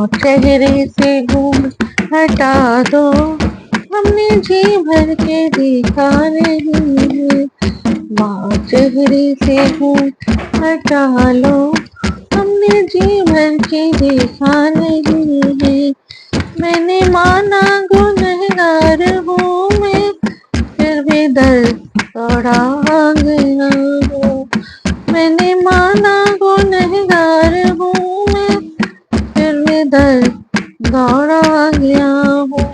माँ चेहरे से घूम हटा दो, हमने जी भर के देखा नहीं है। माँ चेहरे से घूम हटा लो, हमने जी भर के देखा नहीं है। मैंने माना गुनहगार हूँ मैं, फिर भी दर्द दौड़ा गया हूँ। मैंने माना गुनहगार हूँ मैं, फिर भी दर्द दौड़ा गया हूँ।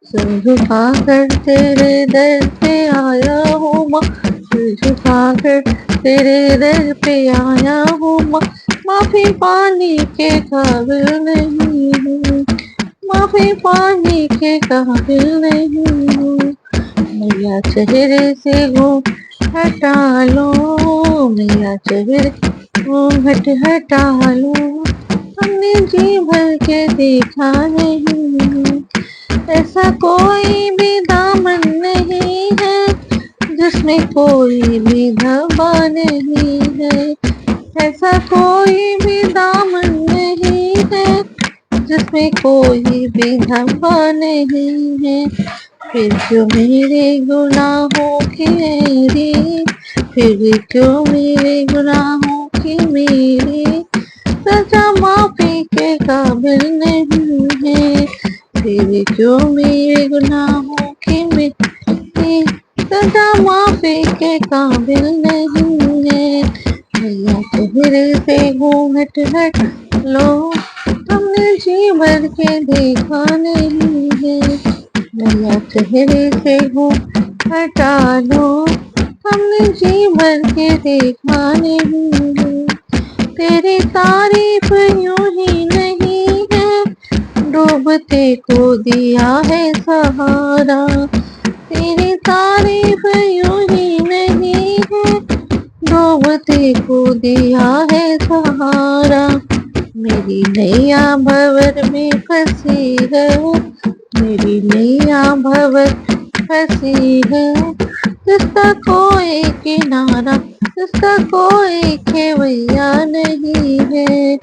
सिर झुकाकर तेरे दर पे आया हूँ माँ, सिर झुकाकर तेरे दर पे आया हूँ माँ। माफी पाने के काबिल नहीं हूँ, माफी पाने के काबिल नहीं हूँ। मैया चेहरे से घूम हटा लो, मैया चेहरे घूंघट हटा लो, हमने जी भर के देखा नहीं। ऐसा कोई भी दामन नहीं है जिसमें कोई भी धब्बा नहीं है। ऐसा कोई भी दामन नहीं है जिसमें कोई भी धब्बा नहीं है। फिर क्यों मेरे गुनाहों की मेरी, फिर क्यों मेरे गुनाहों की मेरी सजा माफी के काबिल नहीं है। फिर क्यों मेरे गुनाहों की मेरी सजा माफी के काबिल नहीं है। मैया चेहरे से घूंघट हट लो, हमने जी भर के देखा नहीं है। मैया चेहरे से घूंघट हटा लो, हमने जी भर के देखा नहीं है। तेरी तारीफ यूं ही नहीं है, डूबते को दिया है सहारा। तेरी तारीफ यूं ही नहीं है, डूबते को दिया है सहारा। मेरी नैया भंवर में फंसी है, मेरी नैया भंवर फंसी है, जिसका कोई किनारा, जिसका कोई खेवैया नहीं है।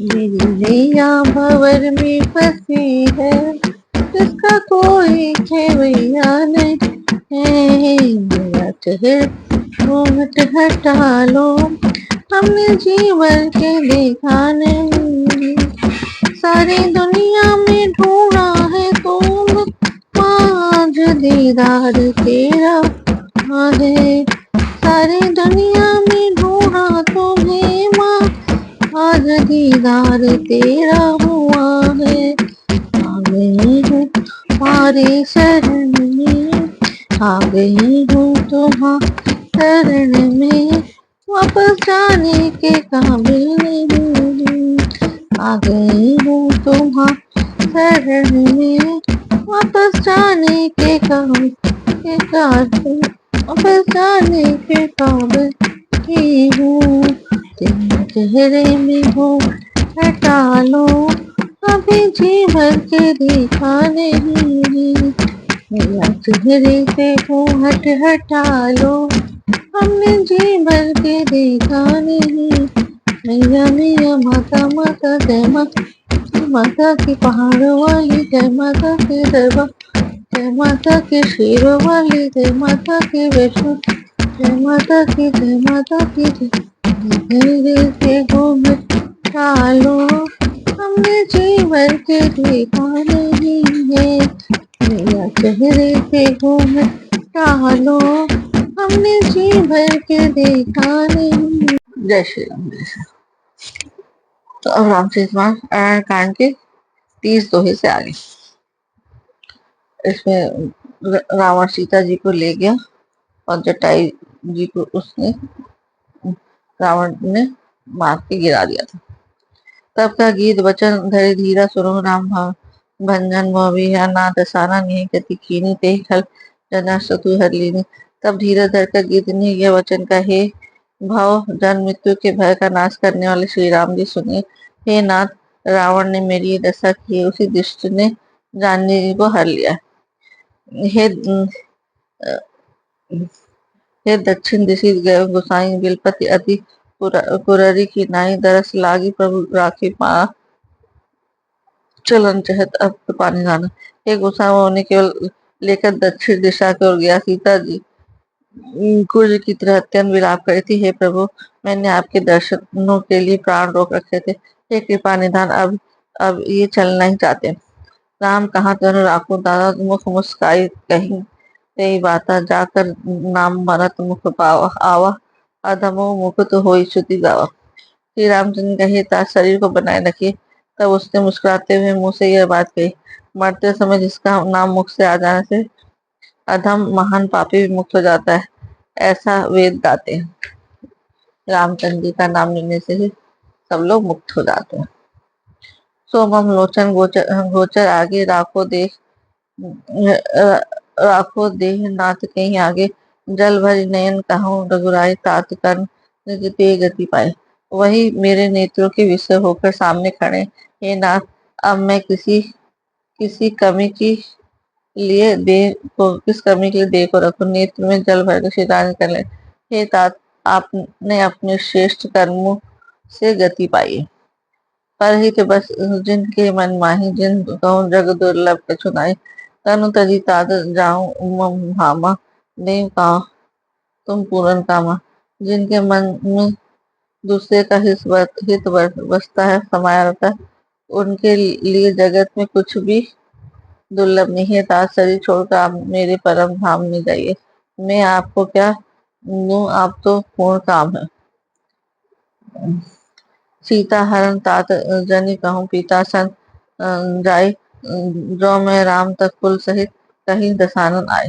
मेरी नैया भंवर में फंसी है, जिसका कोई खेवैया नहीं है। मेरा चेहरे घूंघट हटा लो, हमने जी भर के देखा नहीं। सारी दुनिया में ढूंढा है तुम, आज दीदार तेरा है। सारी दुनिया में ढूंढा तुम्हें माँ, आज दीदार तेरा हुआ है। आ गई हूँ तुम्हारी शरण में, आ गई हूँ तुम्हारी शरण में, वापस जाने के काबिल नहीं। आ गई हूँ तुम्हारी शरण में, वापस जाने के काबिल, वापस जाने के काबिल ही हूँ। तेरे चेहरे में घूम हटा लो, अभी जी भर के देखा नहीं। मेरा चेहरे से घूंघट हटा लो, हमने जी भर के देखा नहीं। मैया मैया माता माता जय माता, माता की पहाड़ों वाली जय माता की दरबार, जय माता की शेरों वाली जय माता की वैष्णो, जय माता की जय माता की जय। चेहरे से घूंघट हटा लो, हमने जी भर के देखा नहीं है। मेरा चेहरे से घूंघट हटा लो, हमने जी भर के देखा नहीं। जय श्री राम, जय श्री राम। तो अब रामचरितमानस कांड के 30 दोहे से आगे। इसमें रावण सीता जी को ले गया और जटायु जी को उसने रावण ने मार के गिरा दिया था। तब का गीत वचन धरे धीरा सुनो राम भंजन मोह ना दसाना नहीं गति कीनी ते खल जना सतु हर लीनी। तब धीरज धर का गीत ने यह वचन का, हे भाव जन्म मृत्यु के भय का नाश करने वाले श्री राम जी सुनिए। हे नाथ, रावण ने मेरी दशा की, उसी दुष्ट ने जानकी जी को हर लिया। हे दक्षिण दिशि गए गोसाई बिलपति अति पुररी की नाई, दरस लागी प्रभु राखी पा चलन चहत अब तो पानी लाना। हे गोसावा उन्हें केवल लेकर दक्षिण दिशा की ओर गया। सीता जी कुर्ज की तरह अत्यंत विलाप करी थी। हे प्रभु, मैंने आपके दर्शनों के लिए प्राण रोक रखे थे। हे कृपा निधान, अब ये चलना ही चाहते। राम कहाँ तनु राखो दादा, मुख मुस्काई कहीं तेई बाता, जाकर नाम मरत मुख पावा आवा, अधमो मुख तो होई श्रुति गावा। श्री रामचंद्र कहे ता शरीर को बनाए रखिए। तब उसने मुस्कुराते हुए मुंह से यह बात कही, मरते समय जिसका नाम मुख से आ जाने से अधम महान पापी भी मुक्त हो जाता है, ऐसा वेद गाते हैं। रामचंद्र जी का नाम लेने से ही सब लोग मुक्त हो जाते हैं। सोमम लोचन गोचर गोचर आगे राखो देख, राखो देह नाथ कहीं आगे, जल भरी नयन कहूँ रघुराई, तात कर्ण निज पे गति पाए। वही मेरे नेत्रों के विषय होकर सामने खड़े। हे नाथ, अब मैं किसी कमी की लिए देह को किस कमी के लिए देह को रखूं। नेत्र में जल भर शिदान कर ले। हे तात, आपने अपने श्रेष्ठ कर्मों से गति पाई। पर ही तो बस जिनके मन माही, जिन कहूँ जग दुर्लभ कछु नाई, तनु तजी तात जाऊं उमम भामा, देव का तुम पूरन कामा। जिनके मन में दूसरे का बसता है, समाया रहता है, उनके लिए जगत में कुछ भी दुर्लभ नहीं है। तात शरीर छोड़कर आप मेरे परम धाम में जाइए। मैं आपको क्या दूं, आप तो पूर्ण काम है। सीता हरण तात जनि कहूँ, पिता सन जाय, जो मैं राम तक कुल सहित कहीं दसानन आए।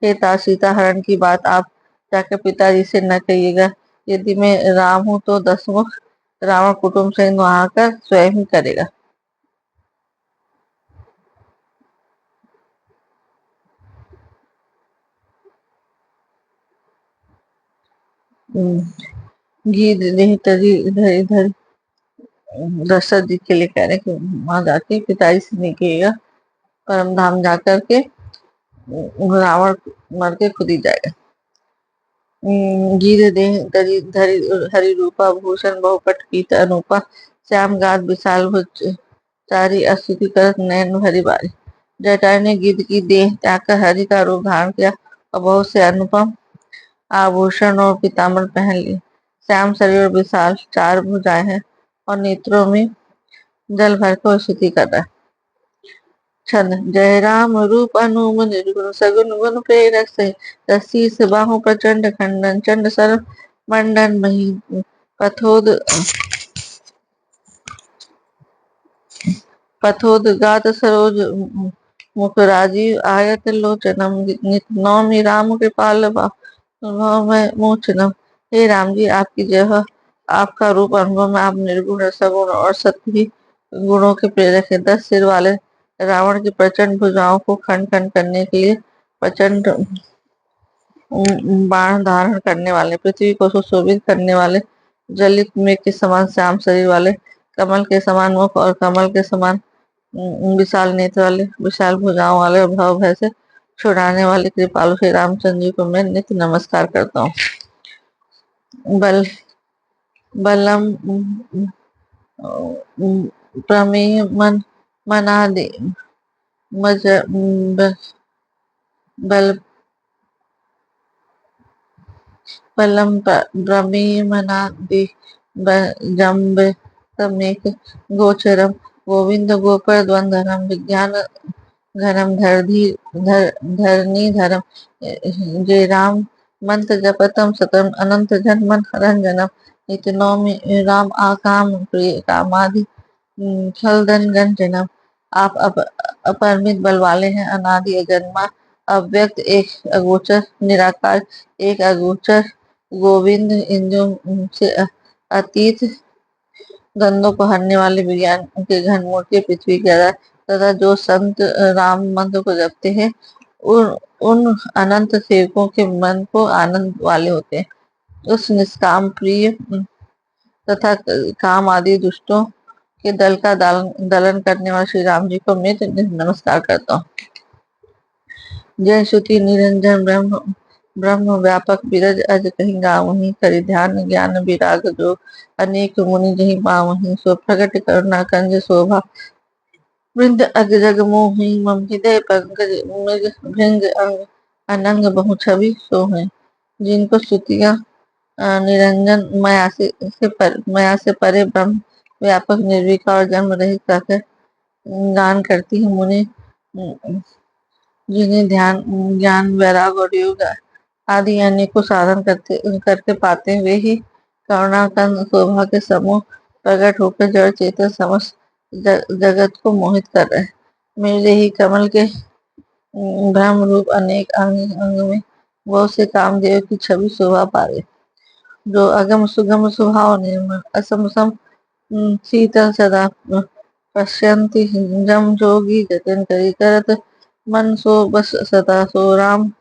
हे तात, सीता हरण की बात आप जाकर पिताजी से न कहिएगा। यदि मैं राम हूँ तो दसमुख रावण कुटुंब से वहां कर स्वयं ही करेगा। घी दे तरी इधर इधर दशरथ जी के लिए कह रहे हैं कि वहां जाके पिताजी से नहीं कहिएगा, परम धाम जाकर के रावण मर के खुद ही जाएगा। गिर देह धरि धरि हरि रूपा, भूषण बहुपट पीत अनूपा, श्याम गाद विशाल भुज चारी, अस्तुति करत नयन हरि बारी। जटायु ने गिद्ध की देह त्याग कर हरि का रूप धारण किया और बहुत से अनुपम आभूषण और पीताम्बर पहन लिए। श्याम शरीर और विशाल चार भुजाएं हैं और नेत्रों में जल भर कर स्तुति कर रहा है। छंद जय राम रूप अनुम निर्गुण सगुन गुण प्रेरक से, शीस बाहु प्रचंड खंडन चंड सर मंडन मही, पथोद पथोदगात सरोज मुख राजीव, आयत लोचनम नित नौमि राम कृपाल में मोचनम। हे राम जी, आपकी जय हो। आपका रूप अनुभव में आप निर्गुण सगुण और सत्य गुणों के प्रेरक है। 10 सिर वाले रावण की प्रचंड भुजाओं को खंड खंड करने के लिए प्रचंड बाण धारण करने वाले, पृथ्वी को सुशोभित करने वाले, जलित मेघ के समान श्याम शरीर वाले, कमल के समान मुख और कमल के समान विशाल नेत्र वाले, विशाल भुजाओं वाले और भव भय से छुड़ाने वाले कृपालु श्री रामचंद्र जी को मैं नित्य नमस्कार करता हूँ। बल बलम प्रमेय मन मनादि मज बल बलम प्रमेय मनादि जम्ब समेत गोचरम, गोविंद गोपर द्वंद्वरम, विज्ञान घनम धरनी धरम। जय राम मंत्र जपतम सतम, अनंत जन मन रंजनम, नित्य नौमि राम आकाम प्रिय कामादि खलदन गंजनम। आप अपरिमित बल वाले हैं, अनादि अजन्मा अव्यक्त, एक अगोचर निराकार, एक अगोचर गोविंद, इंद्रियों से अतीत, गंधों को हरने वाले, विज्ञान के घन मूर्ति, पृथ्वी के आधार, तथा जो संत राम मंत्र को जपते हैं उन उन अनंत सेवकों के मन को आनंद वाले होते हैं। उस निष्काम प्रिय तथा काम आदि दुष्टों के दल का दलन करने वाले श्री राम जी को मैं नमस्कार करता हूँ। जय श्रुति निरंजन ब्रह्म ब्रह्म व्यापक बिरज अज कहीं गावहीं, करि ध्यान ज्ञान विराग जो अनेक मुनि जहीं पावहीं, सो प्रगट करुणा कंज शोभा वृंद अग जग मोही मम हृदय पंकज मृग भृंग अंग अनंग बहु छवि सोहे। जिनको स्तुतियाँ निरंजन माया से परे ब्रह्म व्यापक निर्विकार और जन्म रहित कहकर गान करती है मुनि। जिन्हें ध्यान ज्ञान वैराग और योग आदि अनेकों साधन करके पाते हैं, वे ही करुणा कंद शोभा के समूह प्रकट होकर जड़ चेतन समस्त जगत को मोहित कर रहे हैं। मेरे ही कमल के ब्रह्म रूप अनेक अंग अंग में बहुत से कामदेव की छवि शोभा पा रहे, जो अगम सुगम स्वभाव निर्मल असम सम शीतल सदा पश्यन्ति जम जोगी जतन करी करत मन सो बस सदा सो राम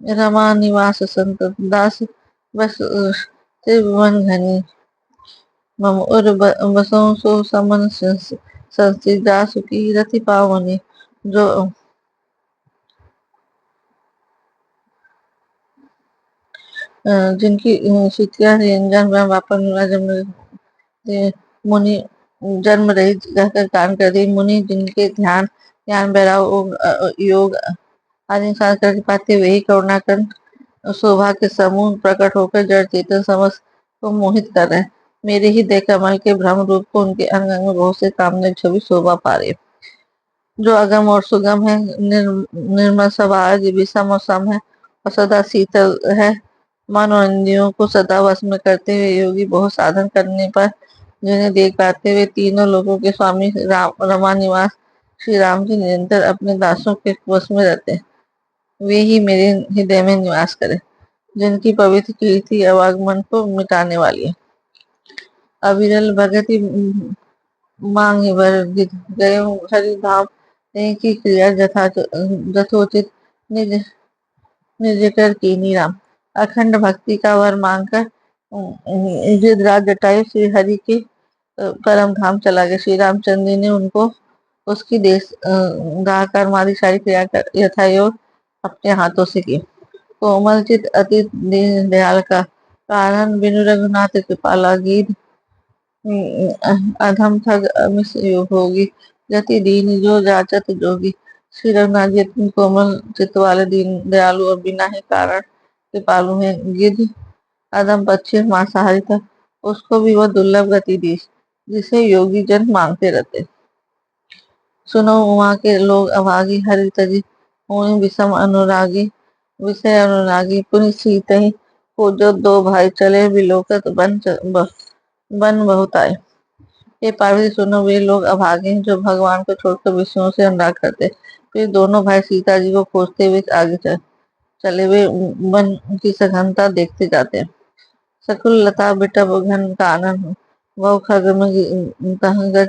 रमा निवास संत दास बस त्रिभुवन घनी मम उर बसों सो समन संस्थित दास की रति पावनी। जो जिनकी शीतियाँ निरंजन ब्रह्म वापन मुनि जन्म रहित कहकर गान कर रही मुनि जिनके ध्यान ज्ञान वैराग योग आदि साधन करके पाते वही करुणाकंद शोभा के समूह प्रकट होकर जड़ चेतन समस्त को मोहित कर रहे हैं। मेरे ही दय कमल के भ्रम रूप को उनके अंग अंग में बहुत से कामने छवि शोभा पा रहे, जो अगम और सुगम है, निर्मल स्वभाव विषम और सम है और सदा शीतल है। मन और इंद्रियों को सदा वश में करते हुए योगी बहुत साधन करने पर जिन्हें देख पाते हुए तीनों लोगों के स्वामी रमा निवास श्री राम जी निरंतर अपने दासों के वश में रहते हैं, वे ही मेरे हृदय में निवास करें। जिनकी पवित्र कीर्ति अवागमन को मिटाने वाली है। अविरल भगति मांग वर गए हरि धाम की क्रिया यथोचित निज निज कर कीनी राम। अखंड भक्ति का वर मांगकर गिरिराज जटायु श्री हरि के परम धाम चला गया। श्री रामचंद्र जी ने उनको उसकी देश दाह कर्म आदि सारी क्रिया यथायोग अपने हाथों से की। कोमल चित अति दीन दयाल का कारण बिनु रघुनाथ कृपाला गीत अधम ठग अमिस योग होगी जति दीन जो जाचत जोगी। श्री रघुनाथ जी इतने कोमल चित्त वाले दीन दयालु और बिना ही कारण कृपालु है। गिद्ध अधम पक्षी मांसाहारी था, उसको भी वह दुर्लभ गति दी जिसे योगी जन मांगते रहते। सुनो उमा के लोग अभागी हरि तजी होई विषम अनुरागी विषय अनुरागी पुनि सीत ही को जो दो भाई चले बिलोकत बन बहुत आए। ये पार्वती सुनो, वे लोग अभागे हैं जो भगवान को छोड़कर विषयों से अनुराग करते। फिर दोनों भाई सीता जी को खोजते हुए आगे चले वे वन की सघनता देखते जाते हैं। सकुल लता बिटप घन कानन वह खग में गज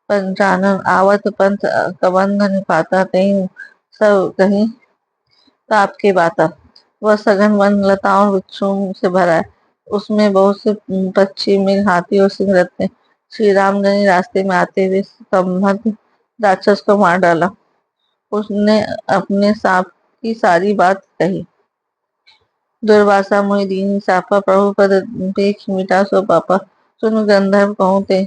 पंचानन आवत पंथ कबंध निपाता कहीं सब कहीं ताप के बाता। वह सघन वन लताओं वृक्षों से भरा है, उसमें बहुत से पक्षी मृग हाथी और सिंह रहते हैं। श्री राम ने रास्ते में आते हुए संबद्ध राक्षस को मार डाला। उसने अपने सांप की सारी बात कही। दुर्वासा मोहि दीनी सापा प्रभु पद देख मिटा सो पापा। सुन गंधर्व कहूँ ते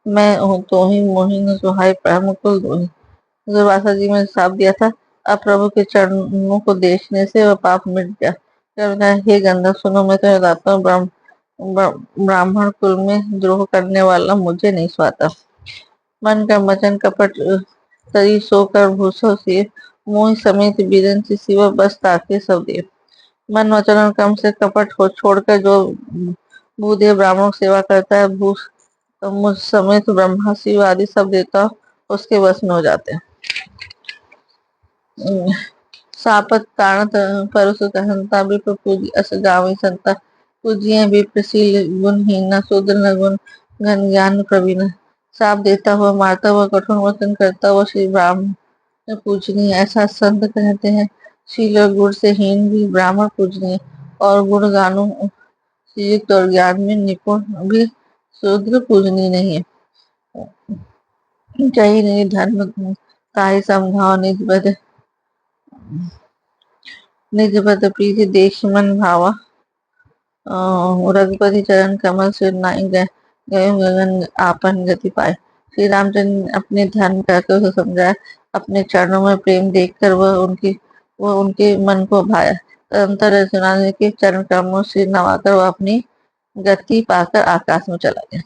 मैं हूँ तो ही मोहिनी सुहाय मुकुल धोही। दुर्वासा जी ने साप दिया था, अब प्रभु के चरणों को देखने से वह पाप मिट गया। जब कहा, हे गंधर्व सुनो, मैं तुम्हें बताता हूँ, ब्राह्मण कुल में द्रोह करने वाला मुझे नहीं सुहाता। मन का वचन कपट शरीर सोकर भूसो से मोह समेत बीरन से शिव बस ताके सब देव। मन वचन और कर्म से कपट हो छोड़कर जो भूदेव ब्राह्मणों की सेवा करता है, भू मुझ समेत ब्रह्मा शिव आदि सब देवता उसके वश में हो जाते हैं। सापत ताणत परुष कहंता विप्र पूजी अस गावी संता। पूजिए विप्रशील गुणहीन शूद्र न गुण घन ज्ञान प्रवीण। साप देता हुआ मारता हुआ कठोर वचन करता हुआ श्री ब्राह्मण पूजनीय। ऐसा संत कहते हैं। शील और गुण से हीन भी ब्राह्मण पूजनीय और गुण गानों से युक्त और ज्ञान में निपुण भी शूद्र पूजनीय नहीं है। चाहिए नहीं धर्म ताहि समझाओ निज बद प्रीति देश मन भावा। रघुपति चरण कमल से नाई गए गगन आपन गति पाए। श्री रामचंद्र ने अपने ध्यान करके उसे समझाया। अपने चरणों में प्रेम देखकर वह उनके मन को भाया। तदंतर सुनाने के चरण कमलों से नवाकर वह अपनी गति पाकर आकाश में चला गया।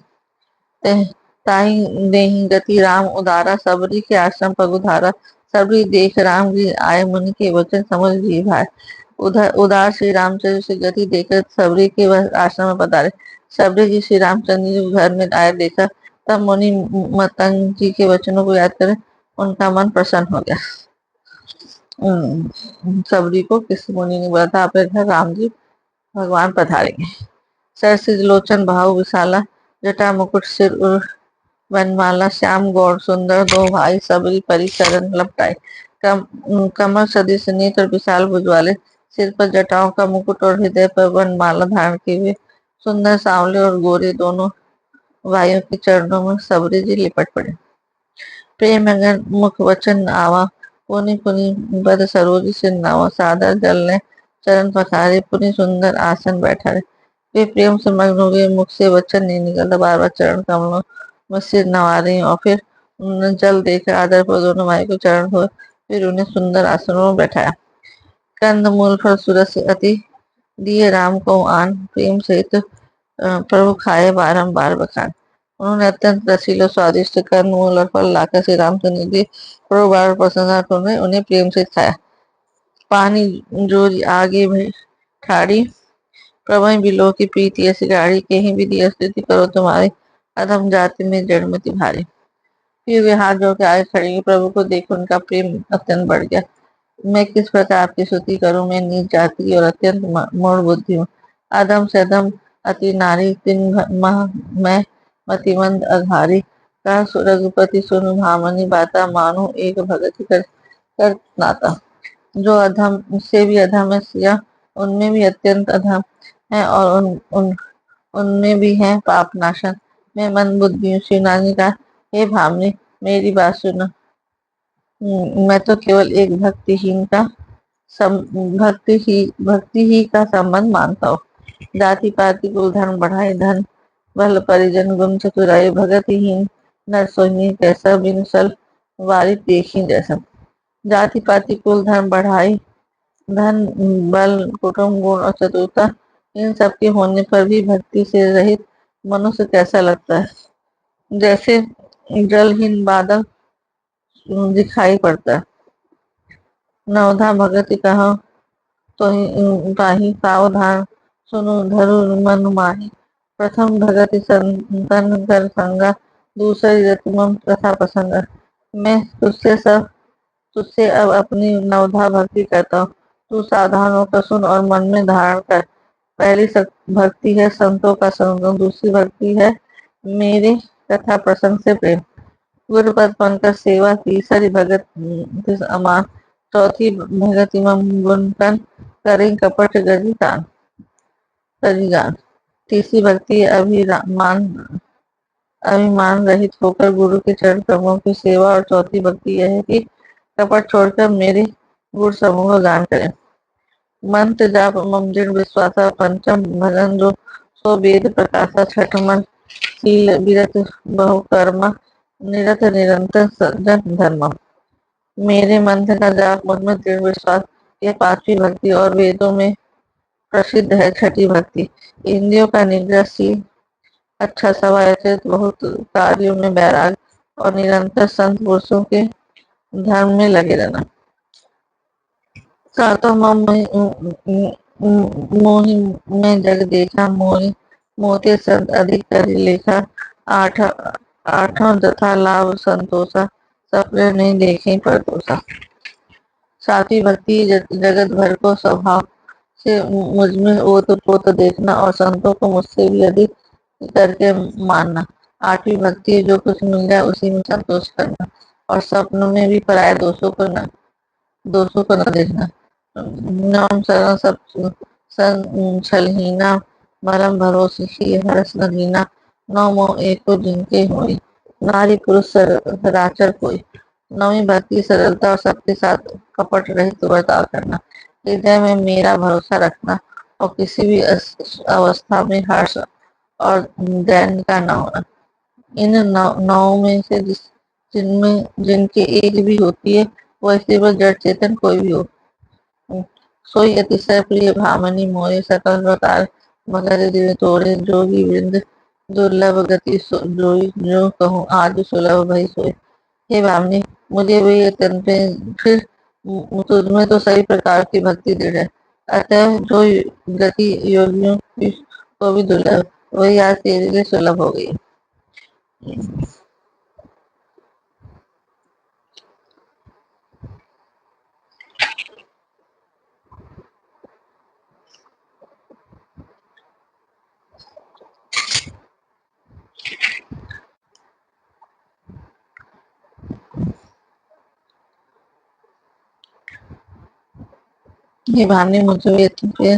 ताई देहि गति राम उदारा, सबरी के आश्रम पगुधारा। सबरी देख राम जी आए, मुनि के वचन समझ जी भाई। उधर उदार श्री रामचंद्र से गति देकर सबरी के वह आश्रम में पधारे। सबरी जी श्री रामचंद्र जी को घर में आए देखा, तब मुनि मतंग जी के वचनों को याद कर उनका मन प्रसन्न हो गया। सबरी को किसी मुनि ने बोला था, अपने घर राम जी भगवान पधारेंगे। सरसिज लोचन भाव विशाला, जटा मुकुट सिर उर वनमाला। श्याम गौर सुंदर दो भाई, सबरी परी शरण लपटाए। कमर सदिश नेत्र विशाल भुज वाले, सिर पर जटाओं का मुकुट और हृदय पर वनमाला धारण किए हुए सुंदर सांवले और गोरे दोनों भाइयों के चरणों में सबरी जी लिपट पड़े। प्रेम अगर मुख वचन आवा, पुनि पुनि बद सरोज सिरनावा। सादर जल ने चरण पखारे, पुनि सुंदर आसन बैठा रहे। वे प्रेम से मग्न हो गए, मुख से वचन नहीं निकलता, बार बार चरण कमलों में सिर नवा रही और फिर उन्होंने जल देकर आदर पर दोनों भाई को चरण धोए, फिर उन्हें सुंदर आसनों में बैठाया। कंद मूल फल सुरस अति, दिए राम को आन। प्रेम सहित प्रभु खाए बारंबार बखान। उन्होंने अत्यंत रसीले और स्वादिष्ट कंद मूल और फल लाकर श्री रामचंद्र जी प्रभु बार प्रसन्नता तो उन्हें प्रेम से खाया। पानी जोरी आगे में ठाड़ी, प्रभु बिलो की प्रीति ऐसी गाड़ी, कहीं भी दिया स्तुति करो तुम्हारी, अधम जाति में जड़मति भारी। फिर वे हाथ जोड़ के आगे खड़े हुए, प्रभु को देख उनका प्रेम अत्यंत बढ़ गया। मैं किस प्रकार आपकी स्तुति करूं, मैं नीच जाति की और अत्यंत मूढ़ बुद्धि हूँ। अधम से अधम अति नारी, तीन मैं मतिमंद अघारी। कहा रघुपति सुन भामनी बाता, मानो एक भगत कर नाता। जो अधम से भी अधम है सिया, उनमें भी अत्यंत अधम है, और उनमें भी है पाप नाशन। मैं मंद बुद्धि हूँ। शिवनानी का, हे भामनी मेरी बात सुनो। मैं तो केवल एक भक्तिहीन का भक्ति ही का संबंध मानता हूँ। जाति पाति कुल धन बढ़ाए, धन बल परिजन गुण चतुराई। भगतिहीन नर सोही कैसा, बिन सल वारी देखी जैसा। जाति पाति कुल धन बढ़ाई, धन बल कुटुंब गुण और चतुरता, इन सब के होने पर भी भक्ति से रहित मनुष्य कैसा लगता है, जैसे जलहीन बादल दिखाई पड़ता है। नवधा भगत कहो तो ताहि सावधान, सुनो धरु मन माही। प्रथम भगत संतन कर संगा, दूसरी रति मम कथा प्रसंग। मैं तुझसे अब अपनी नवधा भक्ति करता हूँ। तू सावधान होकर सुन और मन में धारण कर। पहली भक्ति है संतों का संग, दूसरी भक्ति है मेरे कथा प्रसंग से प्रेम। गुरुपद पंकज सेवा, तीसरी भगत अमान। चौथी भगति मम गुणकन, करें कपट गतिगान। तीसरी भक्ति अभिमान रहित होकर गुरु के चरण कमलों की सेवा, और चौथी भक्ति यह है कि कपट छोड़कर मेरे गुरु समूह का गान करें। मंत्र जाप मम दृढ़ विश्वासा, पंचम भजन जो सो वेद प्रकाशा। छठ मन शील विरत बहुकर्मा, निरत निरंतर सज्जन धर्म। मेरे मंत्र का जाप, मुझमें दृढ़ विश्वास, यह पांचवी भक्ति और वेदों में प्रसिद्ध है छठी भक्ति। इंद्रियों का निग्रह शील, अच्छा सवायचित, बहुत कार्यों में बैराग, और निरंतर संत पुरुषों के धर्म में लगे रहना। सातों मोहि में जग देखा, मोहि मोते संत अधिक कर लेखा। आठों तथा लाभ संतोषा, सपने नहीं देखे परतोषा। सातवीं भक्ति जगत भर को स्वभाव से मुझमें ओत पोत देखना, और संतों को मुझसे भी अधिक करके मानना। आठवीं भक्ति जो कुछ मिल जाए उसी में संतोष करना, और सपनों में भी पराये दोषों को न देखना। नाम शरण सब छलहीना, मरम भरोसे ही हरस न दीना। नौ मोह एको जिनके होई, नारी पुरुष सराचर कोई। नौवीं भक्ति सरलता और सबके साथ कपट रहित बर्ताव करना। हृदय में मेरा भरोसा रखना, और किसी भी अवस्था में हर्ष और दैन्य का न होना। इन नावों में से जिनमें जिनके एक भी होती है, वैसे वह जड़ चेतन कोई भी हो, सोई अतिशय प्रिय भामनी मोरे सकल प्रकार मकर दिव्य तोड़े जोगी वृंद दुर्लभ गति जोई जो कहूँ आज सुलभ भई सोए। हे भामिनी, मुझे भी ये तन पे फिर तुझमें तो सही प्रकार की भक्ति दृढ़ है, अतः जो गति योगियों की को भी दुर्लभ, वही आज तेरे लिए सुलभ हो गई। ये भामिनी, मुझे भी ये तन पे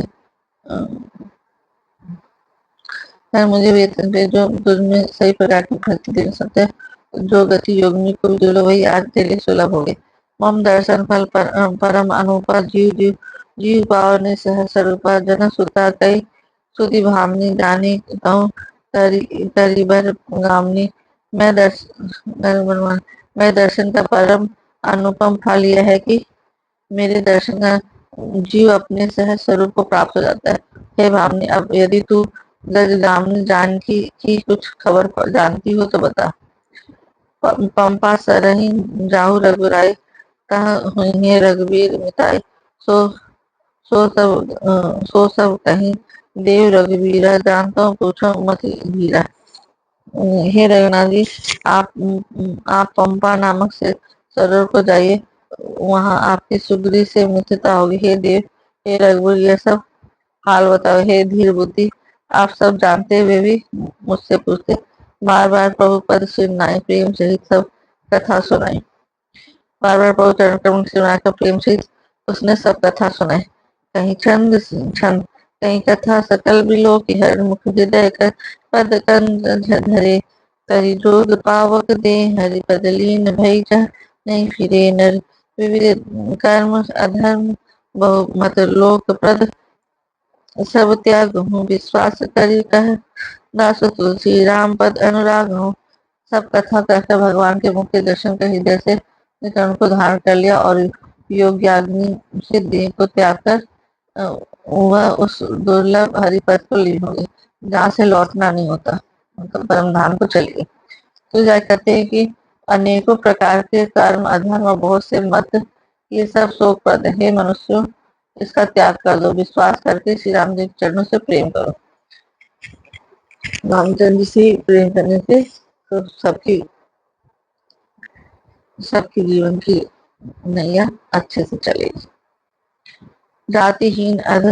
है, मुझे वेतन पे जो तुझमें सही प्रकार की भक्ति दे सकते हैं, जो गति योगिनी को भी दुर्लभ, वही आज तेरे लिए सुलभ हो गए। मम दर्शन फल परम अनुपा जीव जीव जीव पावने सह स्वरूपा जन सुता कई सुधि भामनी जानी कहूँ तरी तरी बर गामनी। मैं दर्शन मैं दर्शन का परम अनुपम फल यह है कि मेरे दर्शन का जीव अपने सहज स्वरूप को प्राप्त हो जाता है। हे भावनी, अब यदि तू गजगामिनी जानकी की कुछ खबर जानती हो तो बता। पंपा सरही जाहु रघुराई, कहा हुई रघुवीर मिताई। सो सो सब कहीं देव रघुवीरा, जानता हूँ पूछो मत धीरा। हे रघुनाथ जी, आप पंपा नामक से सरोवर को जाइए, वहां आपकी सुग्री से मित्रता होगी। हे देव, हे रघुवीर, ये सब हाल बताओ। हे धीर बुद्धि, आप सब जानते हुए भी मुझसे पूछते। बार बार प्रभु पद सुनाई, प्रेम सहित सब कथा सुनाई। बार बार प्रभु चरण कमल सुनाकर प्रेम सहित उसने सब कथा सुनाई। कहीं छंद छंद, कहीं कथा सकल बिलो की हर मुख हृदय कर पद कंद धरे। करी जोग पावक दे हरि पद लीन भई जा, नहीं फिरे नर विविध कर्म अधर्म बहु मत लोक प्रद। सब त्याग हूँ विश्वास करी कह, दास तुलसी राम पद अनुराग हूँ। सब कथा कहकर भगवान के मुख के दर्शन कर हृदय से निकरण को धारण कर लिया और योग्याग्नि से देह को त्याग कर वह उस दुर्लभ हरिपद को लीन हो गई, जहाँ से लौटना नहीं होता, मतलब परम धाम को चली गई। तो क्या कहते हैं कि अनेकों प्रकार के कर्म अधर्म और बहुत से मत, ये सब शोक पद है। हे मनुष्यों, इसका त्याग कर दो, विश्वास करके श्री राम जी के चरणों से प्रेम करो। रामचंद्र जी से प्रेम करने से तो सबकी जीवन की नैया अच्छे से चलेगी। जातिहीन अध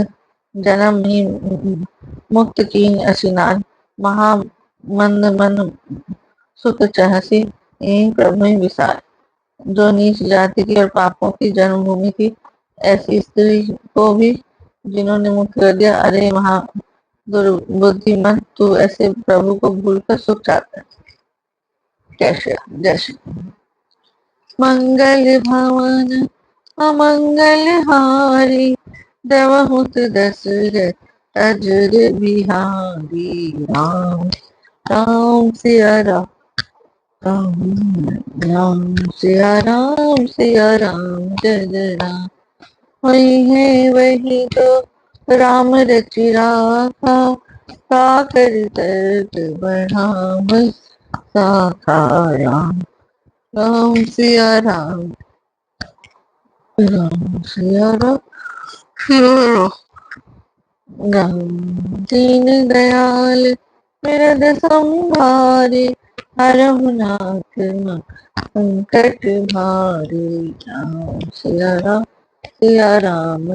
जन्म ही मुक्त कीन असिनान, महा मंद मन सुख चहसी प्रभु विसार। जो नीच जाति की और पापों की जन्मभूमि थी, ऐसी स्त्री को भी जिन्होंने मुक्त कर दिया। अरे महा दुर्बुद्धिमन, तू ऐसे प्रभु को भूलकर सुख चाहता है कैसे? जैसे मंगल भवन अमंगल हारी, देवहुत दशरथ अजर बिहारी। राम राम सिया राम, राम सिया राम जय जय राम। वही है वही तो राम रचि राखा, साकर तर्क बढ़ाम साखा। राम राम सिया राम, राम सिया राम सिया राम। दीन दयाल मेरद संभारे, हरहु नाथ संकट भारे। राम सिया राम सिया राम।